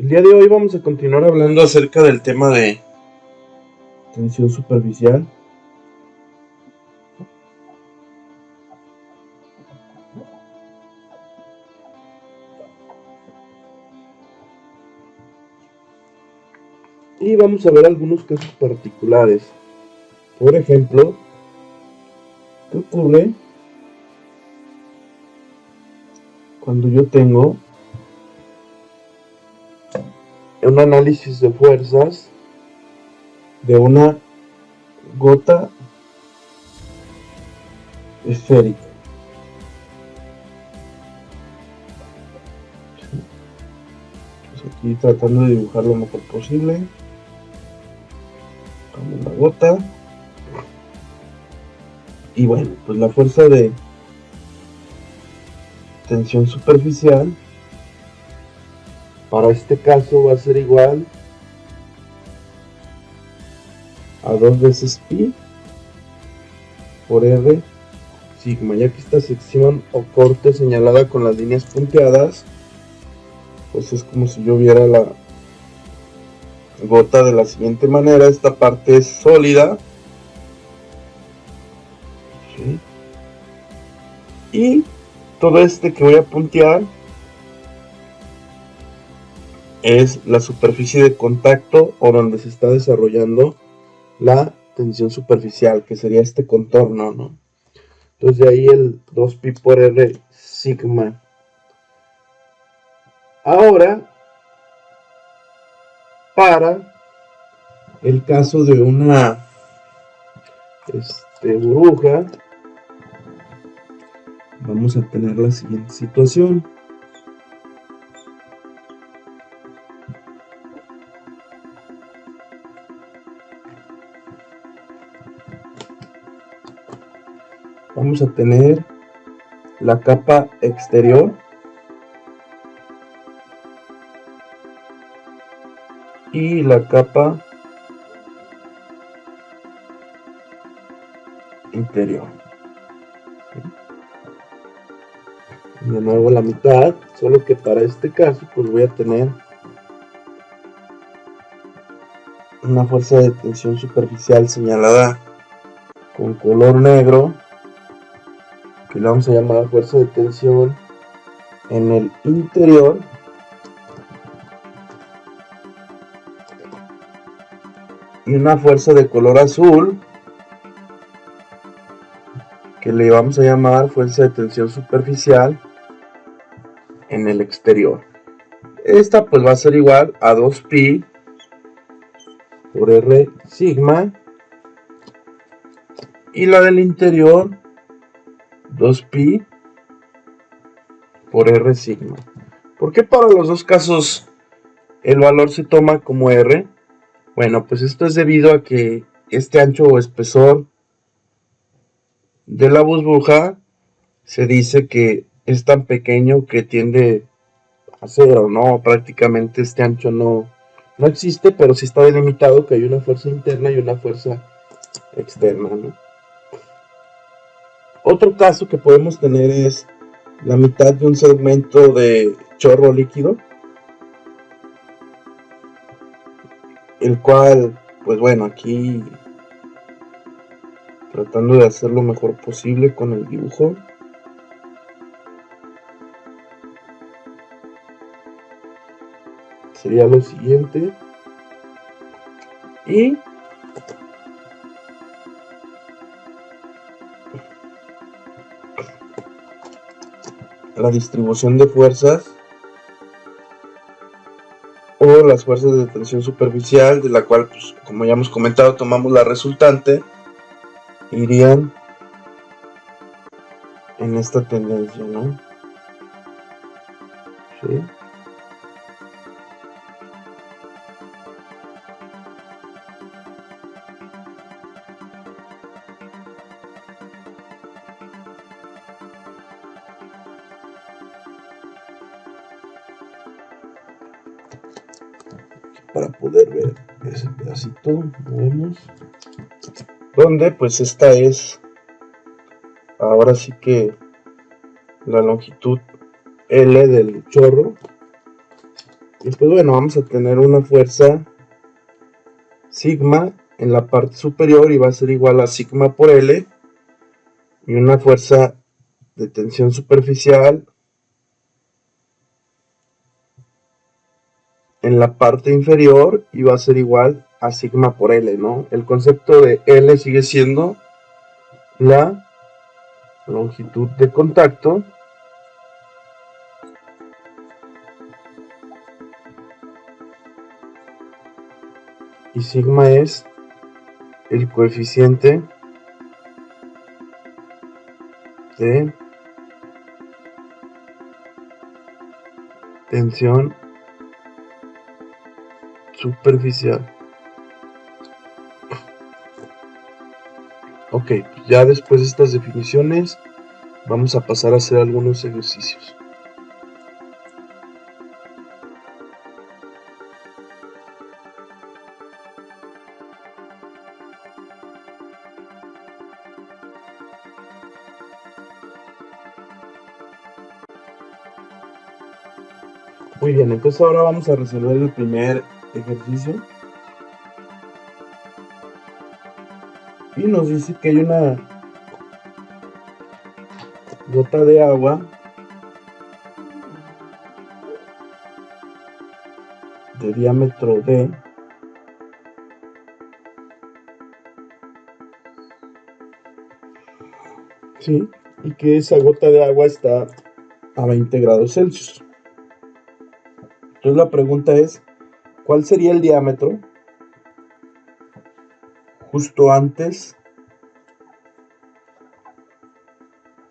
El día de hoy vamos a continuar hablando acerca del tema de tensión superficial. Y vamos a ver algunos casos particulares. Por ejemplo, ¿qué ocurre cuando yo tengo un análisis de fuerzas de una gota esférica? Pues aquí tratando de dibujar lo mejor posible. Tomamos la gota. Y bueno, pues la fuerza de tensión superficial para este caso va a ser igual a 2 veces pi por r sigma, ya que esta sección o corte señalada con las líneas punteadas, pues es como si yo viera la gota de la siguiente manera. Esta parte es sólida, ¿sí? Y todo este que voy a puntear es la superficie de contacto o donde se está desarrollando la tensión superficial, que sería este contorno, ¿no? Entonces de ahí el 2pi por r sigma. Ahora, para el caso de una burbuja, vamos a tener la siguiente situación. Vamos a tener la capa exterior y la capa interior. Y de nuevo la mitad, solo que para este caso pues voy a tener una fuerza de tensión superficial señalada con color negro, que le vamos a llamar fuerza de tensión en el interior, y una fuerza de color azul que le vamos a llamar fuerza de tensión superficial en el exterior. Esta pues va a ser igual a 2pi por r sigma, y la del interior 2pi por r sigma. ¿Por qué para los dos casos el valor se toma como r? Bueno, pues esto es debido a que este ancho o espesor de la burbuja se dice que es tan pequeño que tiende a cero, ¿no? Prácticamente este ancho no existe, pero sí está delimitado que hay una fuerza interna y una fuerza externa, ¿no? Otro caso que podemos tener es la mitad de un segmento de chorro líquido, el cual, pues bueno, aquí tratando de hacer lo mejor posible con el dibujo. Sería lo siguiente. Y la distribución de fuerzas o las fuerzas de tensión superficial, de la cual, pues, como ya hemos comentado, tomamos la resultante, irían en esta tendencia, ¿no? ¿Sí? Para poder ver ese pedacito, movemos, donde pues esta es ahora sí que la longitud L del chorro, Y pues bueno, vamos a tener una fuerza sigma en la parte superior y va a ser igual a sigma por L, y una fuerza de tensión superficial en la parte inferior y va a ser igual a sigma por L, ¿no? El concepto de L sigue siendo la longitud de contacto y sigma es el coeficiente de tensión superficial. Ok, ya después de estas definiciones vamos a pasar a hacer algunos ejercicios. Muy bien, entonces ahora vamos a resolver el primer ejercicio. Y nos dice que hay una gota de agua de diámetro D ¿sí? Y que esa gota de agua está a 20 grados Celsius. Entonces la pregunta es, ¿cuál sería el diámetro justo antes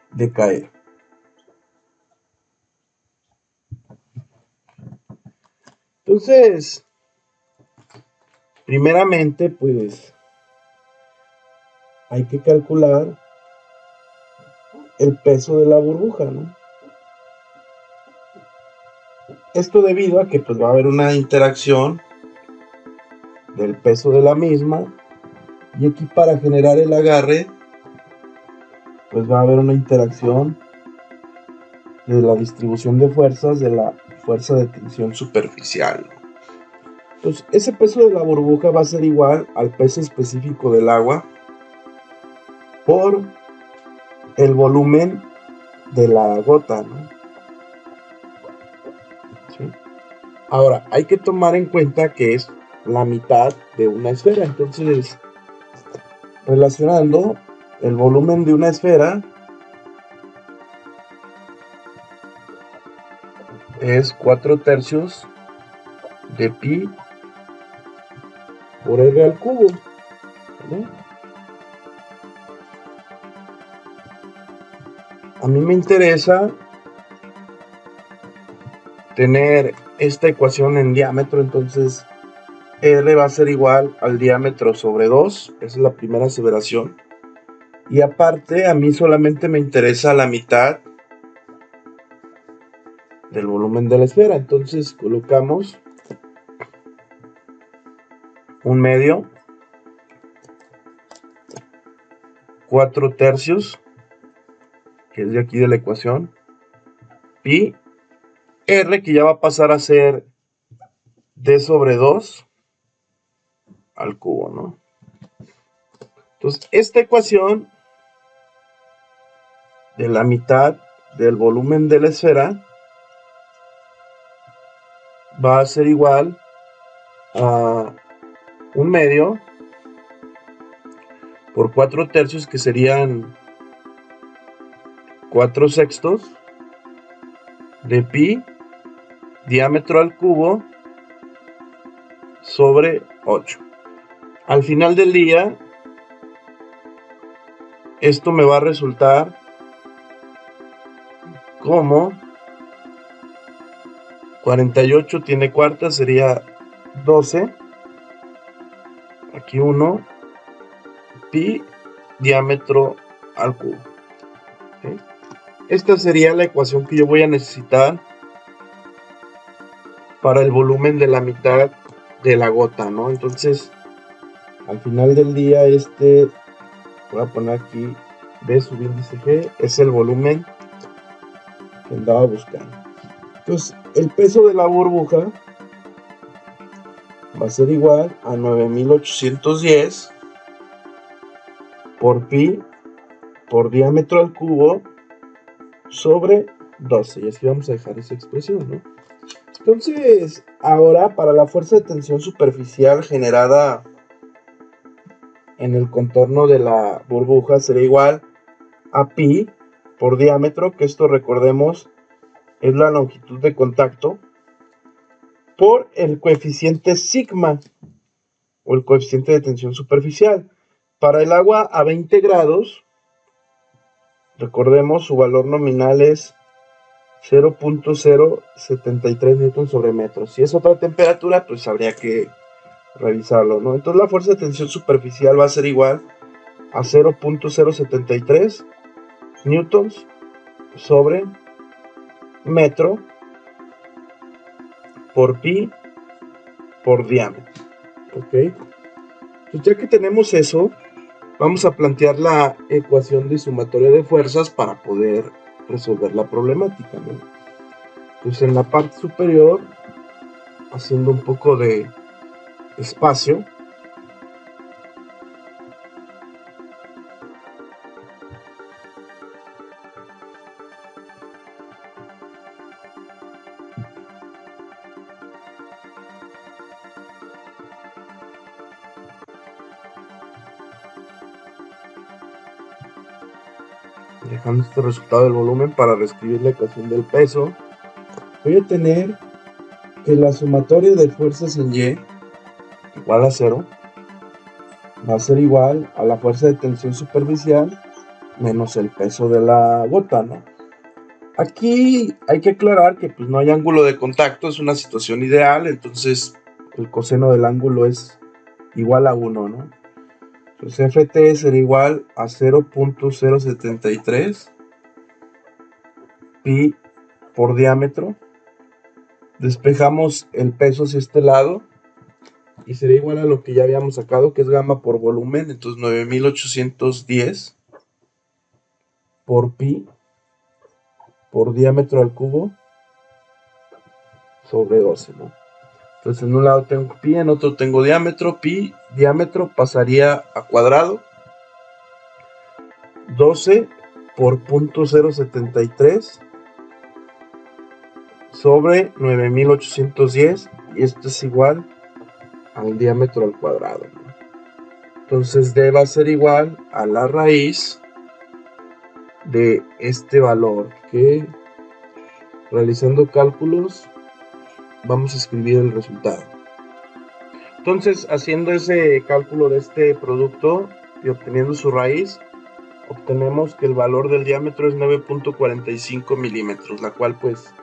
de caer? Entonces, primeramente, pues, hay que calcular el peso de la burbuja, ¿no? Esto debido a que pues va a haber una interacción del peso de la misma, y aquí para generar el agarre pues va a haber una interacción de la distribución de fuerzas de la fuerza de tensión superficial. Entonces ese peso de la burbuja va a ser igual al peso específico del agua por el volumen de la gota, ¿no? ¿Sí? Ahora hay que tomar en cuenta que es la mitad de una esfera, entonces relacionando el volumen de una esfera es 4/3 de pi por r al cubo, ¿vale? A mí me interesa tener esta ecuación en diámetro, entonces R va a ser igual al diámetro sobre 2, esa es la primera aseveración. Y aparte, a mí solamente me interesa la mitad del volumen de la esfera, entonces colocamos un medio, 4/3, que es de aquí de la ecuación, pi, R que ya va a pasar a ser d sobre 2 al cubo, ¿no? Entonces, esta ecuación de la mitad del volumen de la esfera va a ser igual a un medio por 4/3, que serían 4/6 de pi diámetro al cubo sobre 8. Al final del día, esto me va a resultar como 48 tiene cuartas, sería 12. Aquí 1, pi diámetro al cubo. ¿Okay? Esta sería la ecuación que yo voy a necesitar para el volumen de la mitad de la gota, ¿no? Entonces, al final del día, voy a poner aquí B subíndice G, es el volumen que andaba buscando. Entonces, el peso de la burbuja va a ser igual a 9810 por pi por diámetro al cubo sobre 12. Y así vamos a dejar esa expresión, ¿no? Entonces, ahora para la fuerza de tensión superficial generada en el contorno de la burbuja será igual a pi por diámetro, que esto recordemos es la longitud de contacto, por el coeficiente sigma o el coeficiente de tensión superficial. Para el agua a 20 grados, recordemos su valor nominal es 0.073 newton sobre metro. Si es otra temperatura, pues habría que revisarlo, ¿no? Entonces la fuerza de tensión superficial va a ser igual a 0.073 newtons sobre metro por pi por diámetro, ¿ok? Pues ya que tenemos eso, vamos a plantear la ecuación de sumatoria de fuerzas para poder resolver la problemática, ¿no? Pues en la parte superior, haciendo un poco de espacio, dejando este resultado del volumen para reescribir la ecuación del peso, voy a tener que la sumatoria de fuerzas en Y igual a 0 va a ser igual a la fuerza de tensión superficial menos el peso de la gota, ¿no? Aquí hay que aclarar que pues no hay ángulo de contacto, es una situación ideal, entonces el coseno del ángulo es igual a 1, ¿no? Entonces Ft será igual a 0.073 pi por diámetro. Despejamos el peso hacia este lado y será igual a lo que ya habíamos sacado, que es gamma por volumen, entonces 9810 por pi por diámetro al cubo sobre 12, ¿no? Entonces en un lado tengo pi, en otro tengo diámetro, pi, diámetro pasaría a cuadrado, 12 por 0.073 sobre 9810, y esto es igual al diámetro al cuadrado, ¿no? Entonces D va a ser igual a la raíz de este valor, que realizando cálculos vamos a escribir el resultado. Entonces, haciendo ese cálculo de este producto y obteniendo su raíz, obtenemos que el valor del diámetro es 9.45 milímetros, la cual pues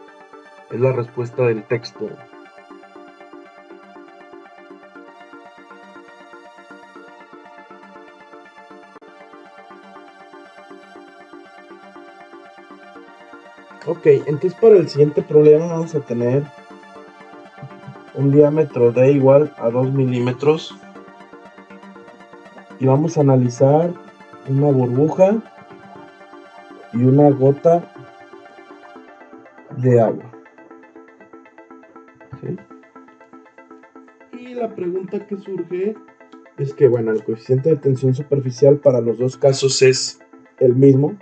es la respuesta del texto. Ok, entonces para el siguiente problema vamos a tener un diámetro de igual a 2 milímetros y vamos a analizar una burbuja y una gota de agua, ¿sí? Y la pregunta que surge es que, bueno, el coeficiente de tensión superficial para los dos casos es el mismo,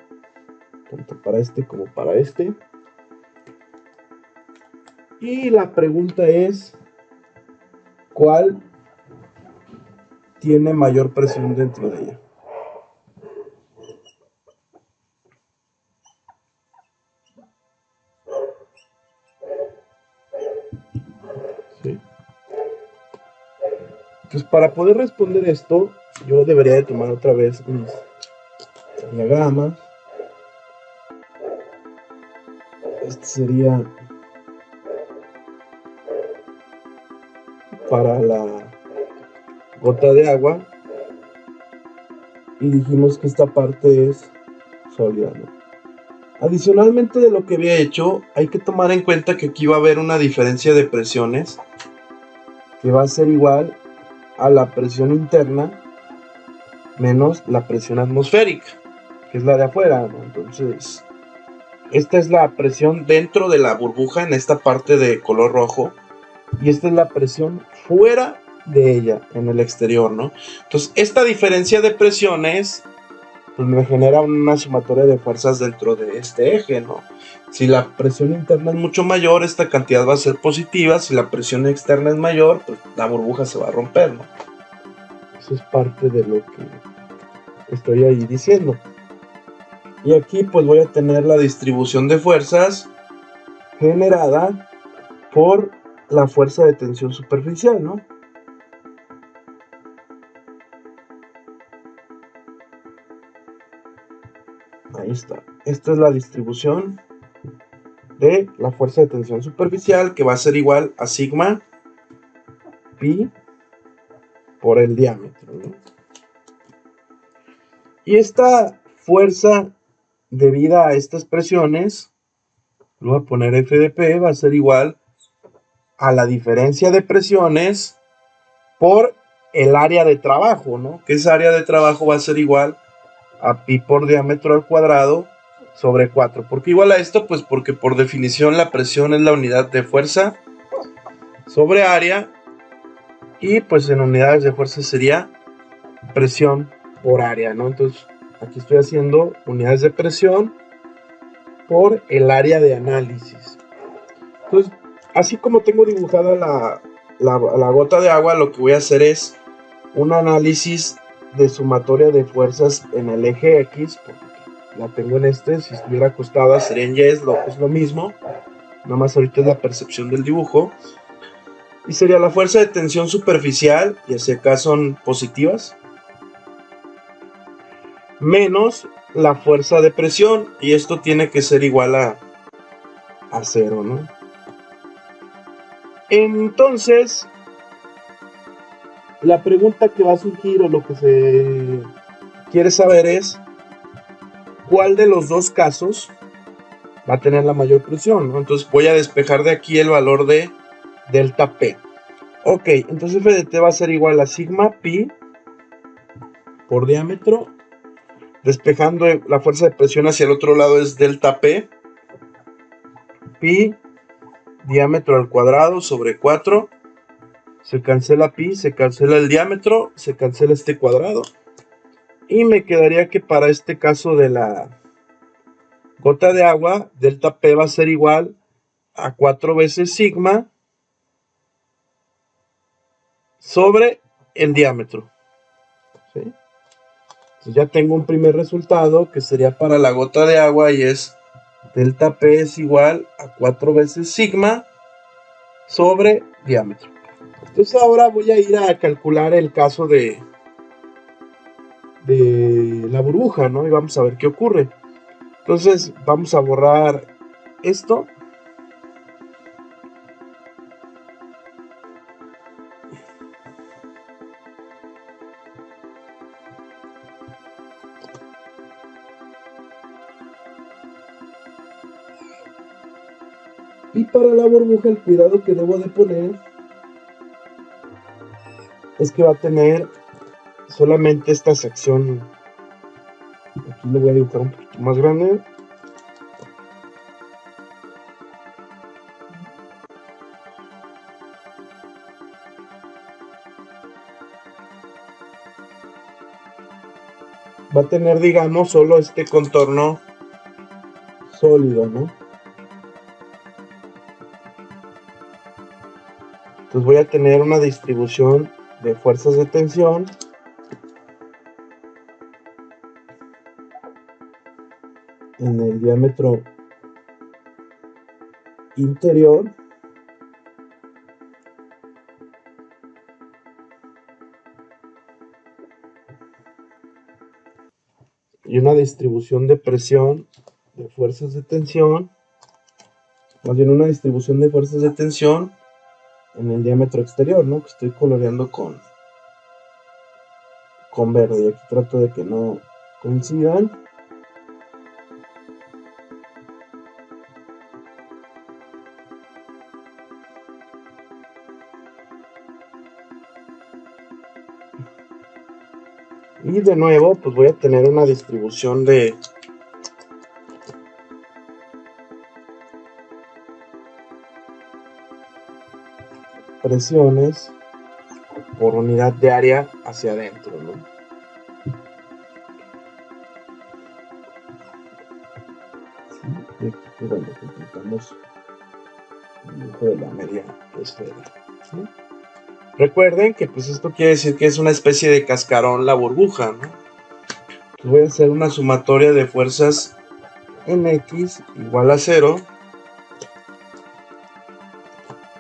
tanto para este como para este. Y la pregunta es, ¿cuál tiene mayor presión dentro de ella? ¿Sí? Entonces, para poder responder esto, yo debería de tomar otra vez mis diagramas. Este sería para la gota de agua y dijimos que esta parte es sólida, ¿no? Adicionalmente de lo que había hecho, hay que tomar en cuenta que aquí va a haber una diferencia de presiones que va a ser igual a la presión interna menos la presión atmosférica, que es la de afuera, ¿no? Entonces, esta es la presión dentro de la burbuja en esta parte de color rojo, y esta es la presión fuera de ella, en el exterior, ¿no? Entonces, esta diferencia de presiones pues me genera una sumatoria de fuerzas dentro de este eje, ¿no? Si la presión interna es mucho mayor, esta cantidad va a ser positiva. Si la presión externa es mayor, pues la burbuja se va a romper, ¿no? Eso es parte de lo que estoy ahí diciendo. Y aquí pues voy a tener la distribución de fuerzas generada por la fuerza de tensión superficial, ¿no? Ahí está. Esta es la distribución de la fuerza de tensión superficial, que va a ser igual a sigma pi por el diámetro, ¿no? Y esta fuerza debida a estas presiones, lo voy a poner F de P, va a ser igual a la diferencia de presiones por el área de trabajo, ¿no? Que esa área de trabajo va a ser igual a pi por diámetro al cuadrado sobre 4. ¿Por qué igual a esto? Pues porque por definición la presión es la unidad de fuerza sobre área, y pues en unidades de fuerza sería presión por área, ¿no? Entonces aquí estoy haciendo unidades de presión por el área de análisis. Entonces, así como tengo dibujada la gota de agua, lo que voy a hacer es un análisis de sumatoria de fuerzas en el eje X, porque la tengo en este. Si estuviera acostada sería en Y, es lo mismo, nada más ahorita es la percepción del dibujo. Y sería la fuerza de tensión superficial, y así acá son positivas, menos la fuerza de presión, y esto tiene que ser igual a 0, ¿no? Entonces, la pregunta que va a surgir, o lo que se quiere saber, es cuál de los dos casos va a tener la mayor presión, ¿no? Entonces voy a despejar de aquí el valor de delta P. Ok, entonces F de T va a ser igual a sigma pi por diámetro. Despejando la fuerza de presión hacia el otro lado es delta P, pi diámetro al cuadrado sobre 4. Se cancela pi, se cancela el diámetro, se cancela este cuadrado. Y me quedaría que para este caso de la gota de agua, delta P va a ser igual a 4 veces sigma sobre el diámetro, ¿sí? Entonces ya tengo un primer resultado que sería para la gota de agua, y es delta P es igual a 4 veces sigma sobre diámetro. Entonces ahora voy a ir a calcular el caso de la burbuja, ¿no? Y vamos a ver qué ocurre. Entonces vamos a borrar esto. Y para la burbuja el cuidado que debo de poner es que va a tener solamente esta sección. Aquí lo voy a dibujar un poquito más grande. Va a tener, digamos, solo este contorno sólido, ¿no? Entonces voy a tener una distribución de fuerzas de tensión en el diámetro interior y una distribución de presión de fuerzas de tensión, más bien una distribución de fuerzas de tensión en el diámetro exterior, ¿no? Que estoy coloreando con verde, y aquí trato de que no coincidan. Y de nuevo, pues voy a tener una distribución de presiones por unidad de área hacia adentro, ¿no? Sí, y aquí, pues, bueno, completamos el dibujo de la media esfera, ¿sí? Recuerden que pues esto quiere decir que es una especie de cascarón la burbuja, ¿no? Entonces voy a hacer una sumatoria de fuerzas en X igual a 0.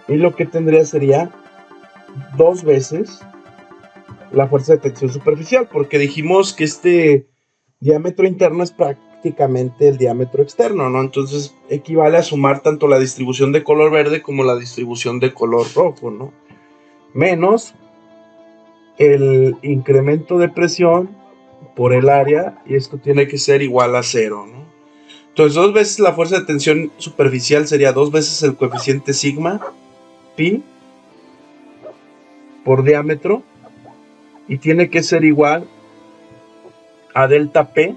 Y lo que tendría sería 2 veces la fuerza de tensión superficial, porque dijimos que este diámetro interno es prácticamente el diámetro externo, ¿no? Entonces equivale a sumar tanto la distribución de color verde como la distribución de color rojo, ¿no? Menos el incremento de presión por el área, y esto tiene que ser igual a 0, ¿no? Entonces 2 veces la fuerza de tensión superficial sería 2 veces el coeficiente sigma, pi, por diámetro, y tiene que ser igual a delta P,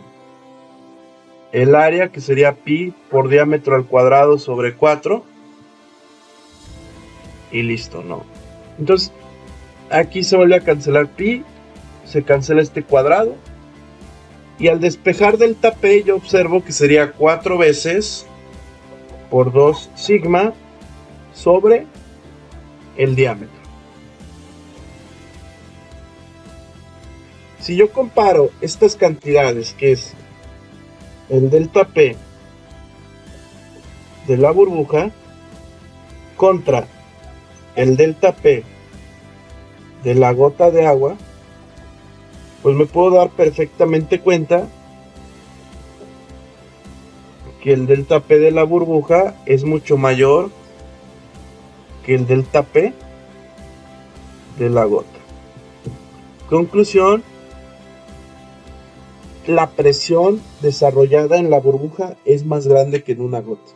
el área que sería pi por diámetro al cuadrado sobre 4, y listo, ¿no? Entonces aquí se vuelve a cancelar pi, se cancela este cuadrado, y al despejar delta P yo observo que sería 4 veces por 2 sigma sobre el diámetro. Si yo comparo estas cantidades, que es el delta P de la burbuja contra el delta P de la gota de agua, pues me puedo dar perfectamente cuenta que el delta P de la burbuja es mucho mayor que el delta P de la gota. Conclusión: la presión desarrollada en la burbuja es más grande que en una gota.